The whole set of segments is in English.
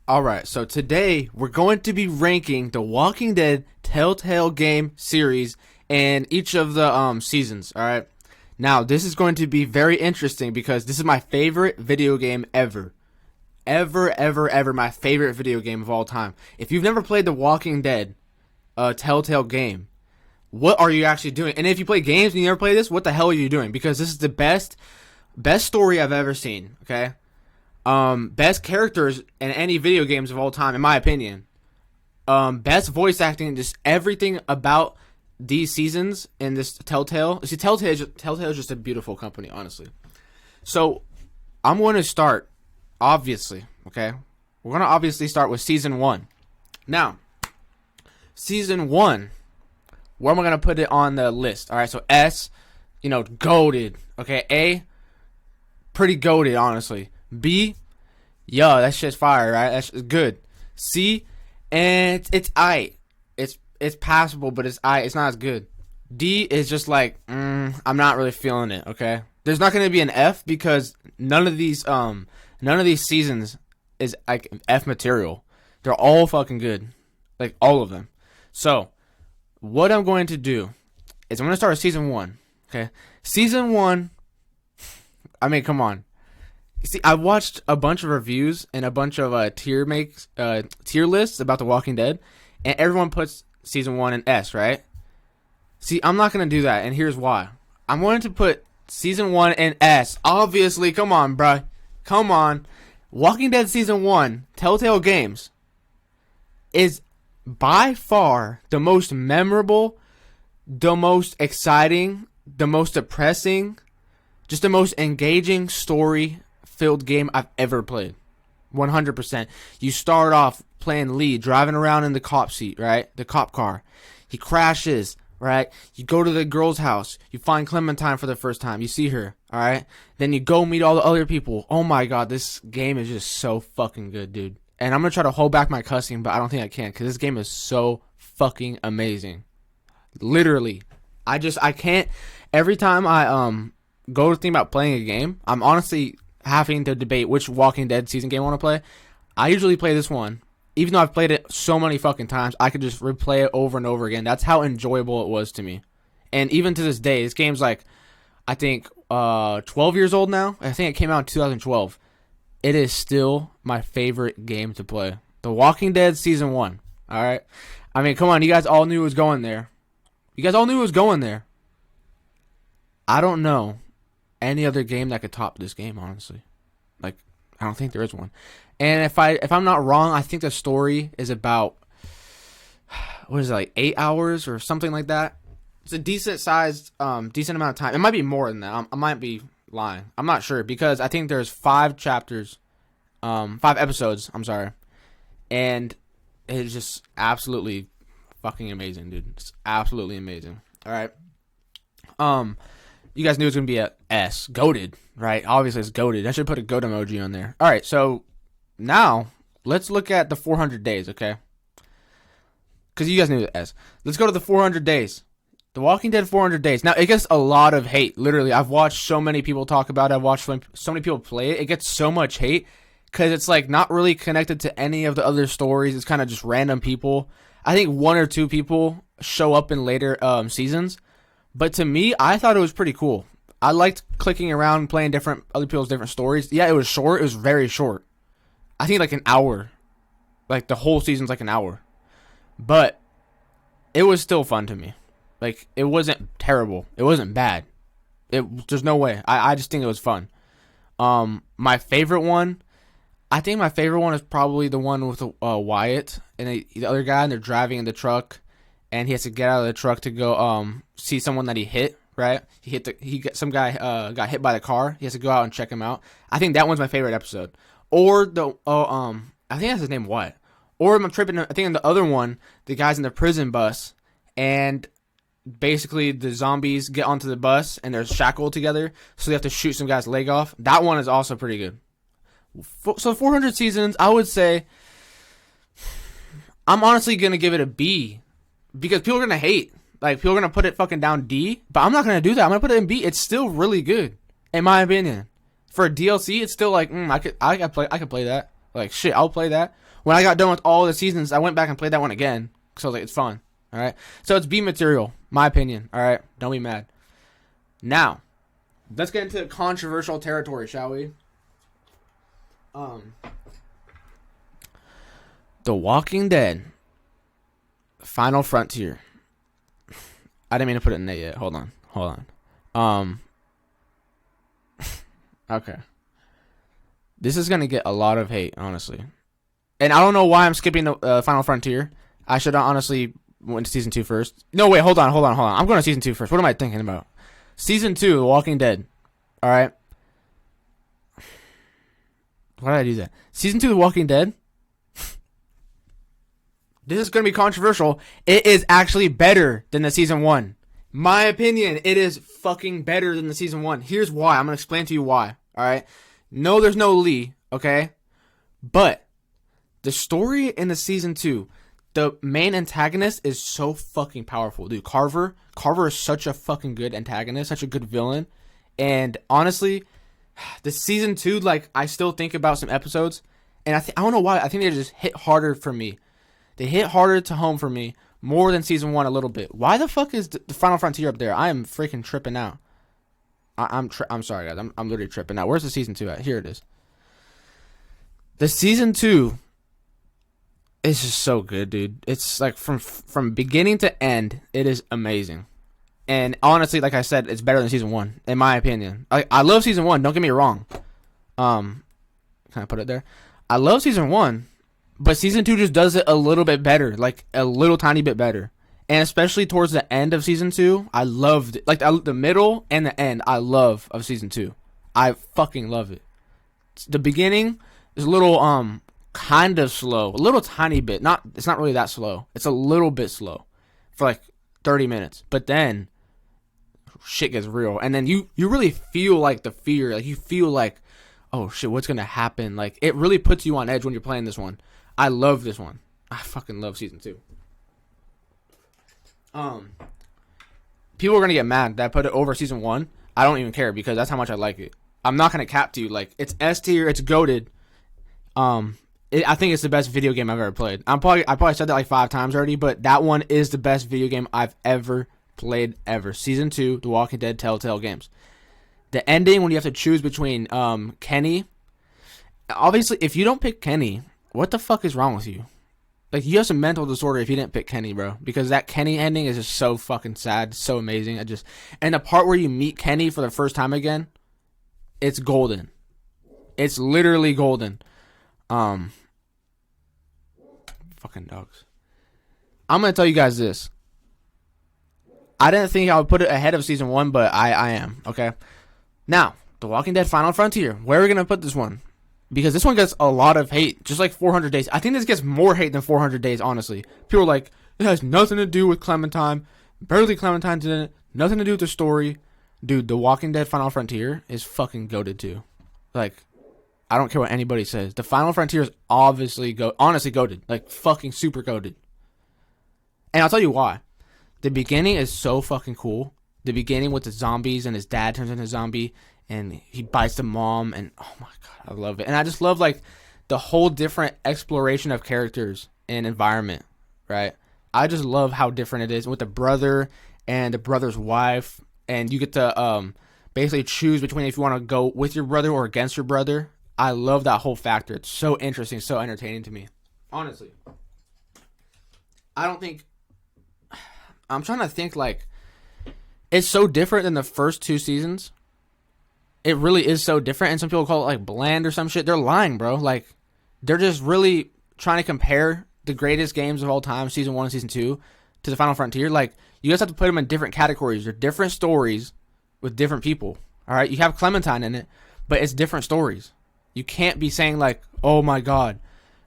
Alright, so today we're going to be ranking the Walking Dead Telltale game series and each of the seasons, alright? Now, this is going to be very interesting because this is my favorite video game ever. Ever, my favorite video game of all time. If you've never played the Walking Dead Telltale game, what are you actually doing? And if you play games and you never play this, what the hell are you doing? Because this is the best story I've ever seen, okay? Best characters in any video games of all time, in my opinion. Best voice acting, just everything about these seasons in this Telltale. See, Telltale is just a beautiful company, honestly. So, I'm going to start, obviously, okay? We're going to obviously start with Season 1. Now, Season 1, where am I going to put it on the list? Alright, so S, goated. Okay, A, pretty goated, honestly. B, yo, that shit's fire, right? That's good. C, and it's aight. It's passable, but it's aight. It's not as good. D is just like, I'm not really feeling it, okay? There's not going to be an F because none of these seasons is like F material. They're all fucking good. Like, all of them. So, what I'm going to do is I'm going to start with Season 1, okay? Season 1, I mean, come on. See, I watched a bunch of reviews and a bunch of tier lists about The Walking Dead, and everyone puts Season 1 in S, right? See, I'm not going to do that, and here's why. I'm going to put Season 1 in S. Obviously, come on, bruh. Come on. Walking Dead Season 1, Telltale Games, is by far the most memorable, the most exciting, the most depressing, just the most engaging story-filled game I've ever played. 100%. You start off playing Lee, driving around in the cop seat, right? The cop car. He crashes, right? You go to the girl's house. You find Clementine for the first time. You see her, all right? Then you go meet all the other people. Oh my god, this game is just so fucking good, dude. And I'm going to try to hold back my cussing, but I don't think I can because this game is so fucking amazing. Literally. I can't. Every time I go to think about playing a game, I'm honestly having to debate which Walking Dead season game I want to play. I usually play this one. Even though I've played it so many fucking times, I could just replay it over and over again. That's how enjoyable it was to me. And even to this day, this game's like, I think, 12 years old now. I think it came out in 2012. It is still my favorite game to play. The Walking Dead Season 1. Alright? I mean, come on, you guys all knew it was going there. You guys all knew it was going there. I don't know any other game that could top this game, honestly. Like, I don't think there is one. And if I'm not wrong, I think the story is about, what is it, like 8 hours or something like that. It's a decent sized, decent amount of time. It might be more than that. I might be lying. I'm not sure because I think there's 5 chapters, 5 episodes. I'm sorry, and it's just absolutely fucking amazing, dude. It's absolutely amazing. All right. You guys knew it was gonna be a S, goated, right? Obviously, it's goated. I should put a goat emoji on there. All right, so now let's look at the 400 days, okay? Because you guys knew the S. Let's go to the 400 days. The Walking Dead 400 days. Now, it gets a lot of hate. Literally, I've watched so many people talk about it. I've watched so many people play it. It gets so much hate because it's like not really connected to any of the other stories. It's kind of just random people. I think 1 or 2 people show up in later seasons. But to me, I thought it was pretty cool. I liked clicking around and playing other people's different stories. Yeah, it was short. It was very short. I think like an hour. Like the whole season's like an hour. But it was still fun to me. Like, it wasn't terrible. It wasn't bad. There's no way. I just think it was fun. My favorite one, I think my favorite one is probably the one with Wyatt and the other guy, and they're driving in the truck, and he has to get out of the truck to go see someone that he hit. Right? Some guy got hit by the car. He has to go out and check him out. I think that one's my favorite episode. Or I think that's his name, Wyatt. Or I'm tripping. I think in the other one, the guy's in the prison bus, and basically the zombies get onto the bus and they're shackled together, so they have to shoot some guy's leg off. That one is also pretty good. So 400 seasons, I would say I'm honestly gonna give it a B because people are gonna hate. Like, people are gonna put it fucking down D, but I'm not gonna do that. I'm gonna put it in B. It's still really good, in my opinion. For a DLC, it's still like I could play that. Like, shit, I'll play that. When I got done with all the seasons, I went back and played that one again. So, like, it's fun. All right? So, it's B material, my opinion. All right? Don't be mad. Now, let's get into controversial territory, shall we? The Walking Dead Final Frontier. I didn't mean to put it in there yet. Hold on. Okay. This is gonna get a lot of hate, honestly. And I don't know why I'm skipping the Final Frontier. I should have honestly went to season 2 first. No, wait, hold on. I'm going to season 2 first. What am I thinking about? Season 2, The Walking Dead. All right. Why did I do that? Season 2, The Walking Dead. This is going to be controversial. It is actually better than the season 1. My opinion, it is fucking better than the season 1. Here's why. I'm going to explain to you why. All right. No, there's no Lee. Okay. But the story in the season 2, the main antagonist is so fucking powerful, dude. Carver is such a fucking good antagonist, such a good villain. And honestly, the season 2, like, I still think about some episodes, and I don't know why. I think they just hit harder for me. They hit harder to home for me more than season 1 a little bit. Why the fuck is the Final Frontier up there? I am freaking tripping out. I'm sorry, guys. I'm literally tripping out. Where's the season 2 at? Here it is. The season 2 is just so good, dude. It's like from beginning to end, it is amazing. And honestly, like I said, it's better than season 1, in my opinion. I love season 1. Don't get me wrong. Can I put it there? I love season 1, but season 2 just does it a little bit better, like a little tiny bit better. And especially towards the end of season 2, I loved it. Like the middle and the end, I love of season 2. I fucking love it. The beginning is a little kind of slow, a little tiny bit. It's not really that slow. It's a little bit slow for like 30 minutes, but then shit gets real, and then you really feel like the fear. Like you feel like, oh shit, what's gonna happen? Like it really puts you on edge when you're playing this one. I love this one. I fucking love season 2. People are gonna get mad that I put it over season 1. I don't even care because that's how much I like it. I'm not gonna cap to you. Like it's S tier. It's goated. I think it's the best video game I've ever played. I probably said that like 5 times already, but that one is the best video game I've ever played ever. Season 2, The Walking Dead Telltale Games. The ending when you have to choose between Kenny. Obviously, if you don't pick Kenny, what the fuck is wrong with you? Like you have some mental disorder if you didn't pick Kenny, bro. Because that Kenny ending is just so fucking sad, so amazing. And the part where you meet Kenny for the first time again, it's golden. It's literally golden. Fucking dogs. I'm gonna tell you guys this. I didn't think I would put it ahead of season 1, but I am. Okay. Now, The Walking Dead Final Frontier. Where are we gonna put this one? Because this one gets a lot of hate, just like 400 Days. I think this gets more hate than 400 Days, honestly. People are like, it has nothing to do with Clementine. Barely Clementine's in it. Nothing to do with the story. Dude, The Walking Dead Final Frontier is fucking goated too. Like, I don't care what anybody says. The Final Frontier is honestly goated. Like, fucking super goated. And I'll tell you why. The beginning is so fucking cool. The beginning with the zombies and his dad turns into a zombie and he bites the mom and oh my god, I love it. And I just love like the whole different exploration of characters and environment, right? I just love how different it is with the brother and the brother's wife, and you get to basically choose between if you want to go with your brother or against your brother. I love that whole factor. It's so interesting, so entertaining to me. Honestly. I'm trying to think, like, it's so different than the first 2 seasons. It really is so different, and some people call it, like, bland or some shit. They're lying, bro. Like, they're just really trying to compare the greatest games of all time, season 1 and season 2, to the Final Frontier. Like, you guys have to put them in different categories. They're different stories with different people, all right? You have Clementine in it, but it's different stories. You can't be saying, like, oh, my God,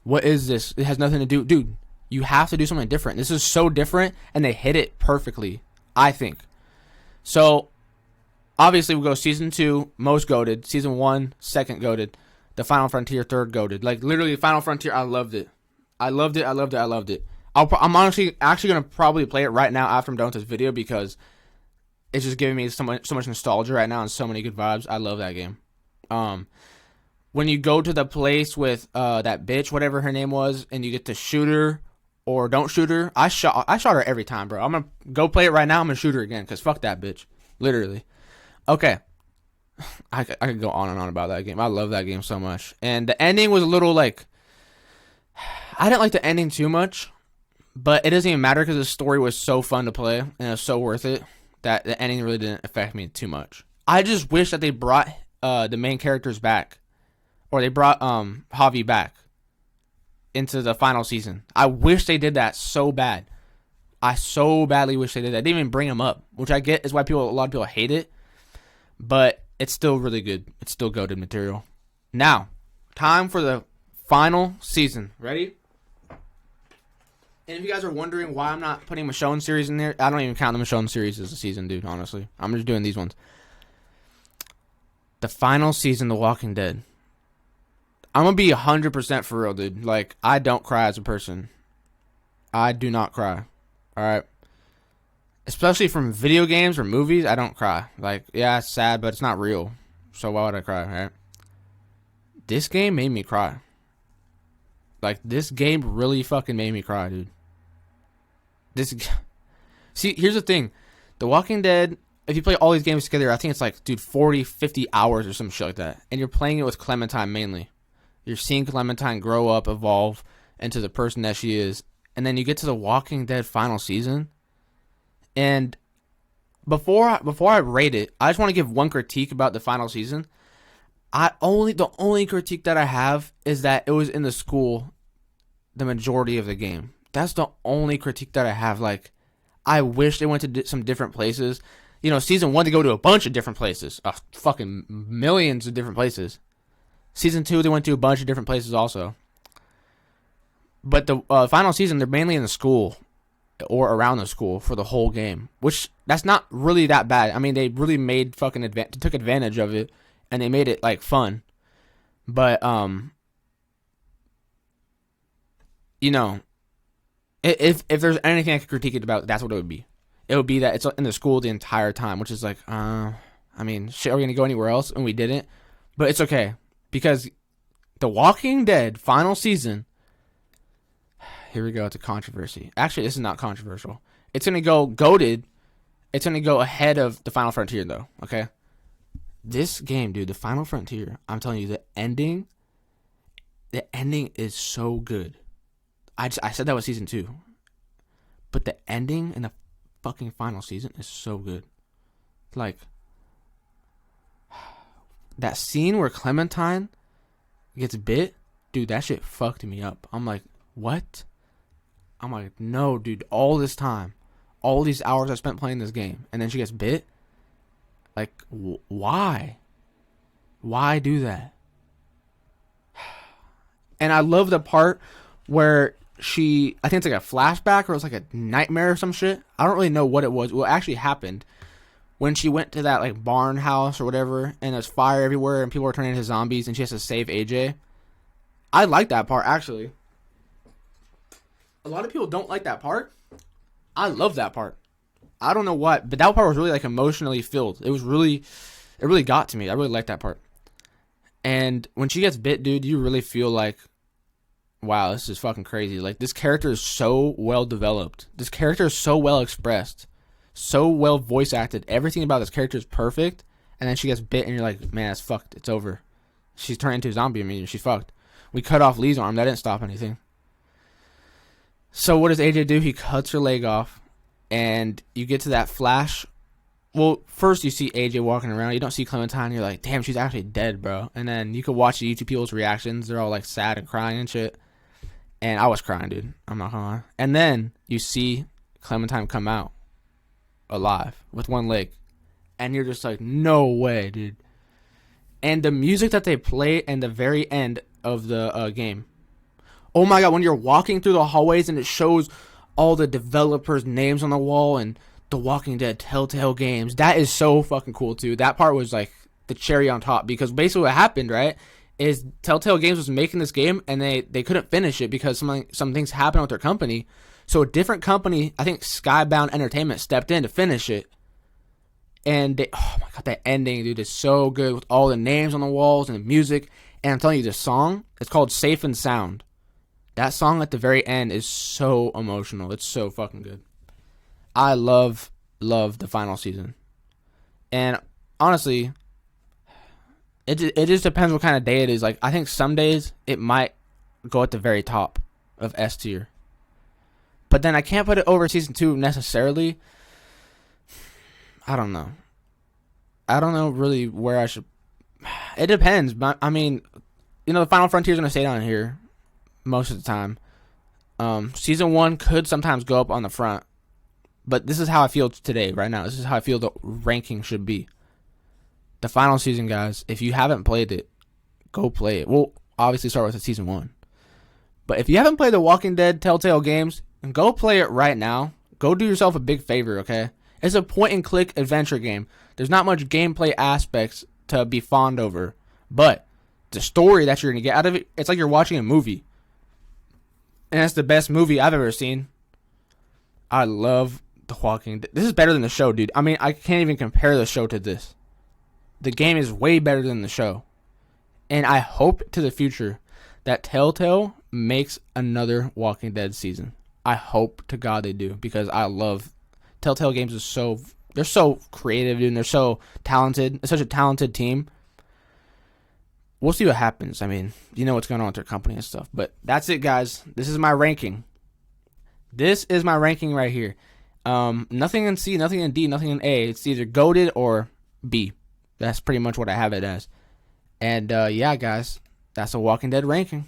what is this? It has nothing to do. Dude, you have to do something different. This is so different, and they hit it perfectly, I think. So, obviously, we go season 2, most goated. Season 1, second goated. The Final Frontier, third goated. Like, literally, Final Frontier, I loved it. I loved it. I'm honestly actually going to probably play it right now after I'm done with this video because it's just giving me so much nostalgia right now and so many good vibes. I love that game. when you go to the place with that bitch, whatever her name was, and you get to shoot her or don't shoot her. I shot her every time, bro. I'm gonna go play it right now. I'm gonna shoot her again because fuck that bitch, literally. Okay, I could go on and on about that game. I love that game so much, and the ending was a little like I didn't like the ending too much, but it doesn't even matter because the story was so fun to play and it was so worth it that the ending really didn't affect me too much. I just wish that they brought the main characters back, or they brought Javi back into the final season. I wish they did that so bad. I so badly wish they did that. They didn't even bring him up, which I get is why a lot of people hate it, but it's still really good. It's still goated material. Now, time for the final season. Ready? And if you guys are wondering why I'm not putting Michonne series in there, I don't even count the Michonne series as a season, dude, honestly. I'm just doing these ones. The final season, The Walking Dead. I'm going to be 100% for real, dude. Like, I don't cry as a person. I do not cry. Alright? Especially from video games or movies, I don't cry. Like, yeah, it's sad, but it's not real. So why would I cry, right? This game made me cry. Like, this game really fucking made me cry, dude. See, here's the thing. The Walking Dead, if you play all these games together, I think it's like, dude, 40, 50 hours or some shit like that. And you're playing it with Clementine mainly. You're seeing Clementine grow up, evolve into the person that she is. And then you get to the Walking Dead final season. And before I rate it, I just want to give one critique about the final season. The only critique that I have is that it was in the school the majority of the game. That's the only critique that I have. Like, I wish they went to some different places. You know, season 1 they go to a bunch of different places. Fucking millions of different places. Season 2 they went to a bunch of different places also. But the final season they're mainly in the school or around the school for the whole game, which that's not really that bad. I mean, they really made took advantage of it and they made it like fun. But you know, if there's anything I could critique it about, that's what it would be. It would be that it's in the school the entire time, which is like, I mean, shit, are we gonna go anywhere else? And we didn't, but it's okay because The Walking Dead final season. Here we go. It's a controversy. Actually, this is not controversial. It's gonna go goated. It's gonna go ahead of The Final Frontier, though. Okay. This game, dude, The Final Frontier. I'm telling you, the ending is so good. I said that was season 2, but the ending in the fucking final season is so good. Like that scene where Clementine gets bit, dude. That shit fucked me up. I'm like, what? I'm like, no, dude. All this time, all these hours I spent playing this game, and then she gets bit. Like, why? Why do that? And I love the part where I think it's like a flashback or it's like a nightmare or some shit. I don't really know what it was. What actually happened when she went to that like barn house or whatever, and there's fire everywhere and people are turning into zombies and she has to save AJ. I like that part, actually. A lot of people don't like that part. I love that part. I don't know what, but that part was really like emotionally filled. It really got to me. I really liked that part. And when she gets bit, dude, you really feel like, wow, this is fucking crazy. Like, this character is so well developed. This character is so well expressed. So well voice acted. Everything about this character is perfect. And then she gets bit and you're like, man, it's fucked. It's over. She's turned into a zombie. I mean, she's fucked. We cut off Lee's arm. That didn't stop anything. So what does AJ do? He cuts her leg off. And you get to that flash. Well, first you see AJ walking around. You don't see Clementine. You're like, damn, she's actually dead, bro. And then you could watch the YouTube people's reactions. They're all like sad and crying and shit. And I was crying, dude. I'm not gonna lie. And then you see Clementine come out alive with one leg. And you're just like, no way, dude. And the music that they play in the very end of the game. Oh my god, when you're walking through the hallways and it shows all the developers' names on the wall and The Walking Dead, Telltale Games. That is so fucking cool, too. That part was like the cherry on top because basically what happened, right, is Telltale Games was making this game and they couldn't finish it because some things happened with their company. So a different company, I think Skybound Entertainment, stepped in to finish it. And oh my god, that ending, dude, is so good with all the names on the walls and the music. And I'm telling you, this song, it's called Safe and Sound. That song at the very end is so emotional. It's so fucking good. I love the final season. And honestly, it just depends what kind of day it is. Like, I think some days it might go at the very top of S tier. But then I can't put it over season 2 necessarily. I don't know. I don't know really where I should. It depends. But I mean, the Final Frontier is going to stay down here most of the time. Season 1 could sometimes go up on the front. But this is how I feel today, right now. This is how I feel the ranking should be. The final season, guys, if you haven't played it, go play it. We'll obviously start with season 1. But if you haven't played the Walking Dead Telltale games, go play it right now. Go do yourself a big favor, okay? It's a point-and-click adventure game. There's not much gameplay aspects to be fond over. But the story that you're going to get out of it, it's like you're watching a movie. And it's the best movie I've ever seen. I love The Walking Dead. This is better than the show, dude. I mean, I can't even compare the show to this. The game is way better than the show. And I hope to the future that Telltale makes another Walking Dead season. I hope to God they do, because I love Telltale games. They're so creative, dude, and they're so talented. It's such a talented team. We'll see what happens. I mean, you know what's going on with their company and stuff. But that's it, guys. This is my ranking. This is my ranking right here. Nothing in C, nothing in D, nothing in A. It's either goated or B. That's pretty much what I have it as. And yeah, guys, that's a Walking Dead ranking.